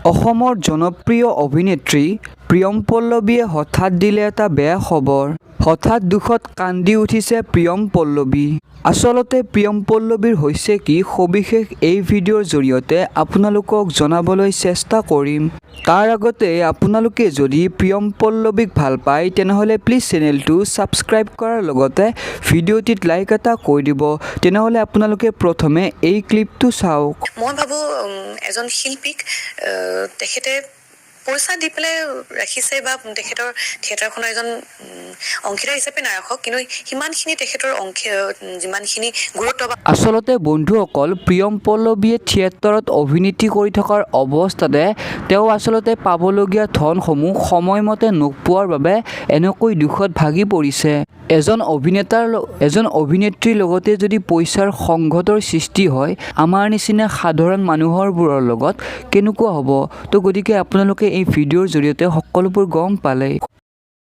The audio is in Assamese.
অসমৰ জনপ্ৰিয় অভিনেত্ৰী প্ৰিয়ম পল্লৱীয়ে হঠাৎ দিলে এটা বেয়া খবৰ। হঠাৎ দুখত কান্দি উঠিছে প্ৰিয়ম পল্লৱী। আচলতে প্ৰিয়ম পল্লৱীৰ হৈছে কি সবিশেষ এই ভিডিঅ'ৰ জৰিয়তে আপোনালোকক জনাবলৈ চেষ্টা কৰিম। তাৰ আগতে আপোনালোকে যদি প্ৰিয়ম পল্লৱীক ভাল পায় তেনেহ'লে প্লিজ চেনেলটো ছাবস্ক্ৰাইব কৰাৰ লগতে ভিডিঅ'টিত লাইক এটা কৰি দিব। তেনেহ'লে আপোনালোকে প্ৰথমে এই ক্লিপটো চাওক। মই ভাবোঁ এজন শিল্পীক তেখেতে পইচা দি পেলাই ৰাখিছে বা তেখেতৰ থিয়েটাৰখনৰ এজন অংশীদাৰ হিচাপে নাৰাখক, কিন্তু সিমানখিনি তেখেতৰ যিমানখিনি গুৰুত্ব। আচলতে বন্ধুসকল, প্ৰিয়ম পল্লৱীয়ে থিয়েটাৰত অভিনেত্ৰী কৰি থকাৰ অৱস্থাতে তেওঁ আচলতে পাবলগীয়া ধনসমূহ সময়মতে নোপোৱাৰ বাবে এনেকৈ দুখত ভাগি পৰিছে। এজন অভিনেত্ৰীৰ লগতে যদি পইচাৰ সংঘাতৰ সৃষ্টি হয়, আমাৰ নিচিনা সাধাৰণ মানুহৰবোৰৰ লগত কেনেকুৱা হ'ব? তো গতিকে আপোনালোকে এই ভিডিঅ'ৰ জৰিয়তে সকলোবোৰ গম পালে।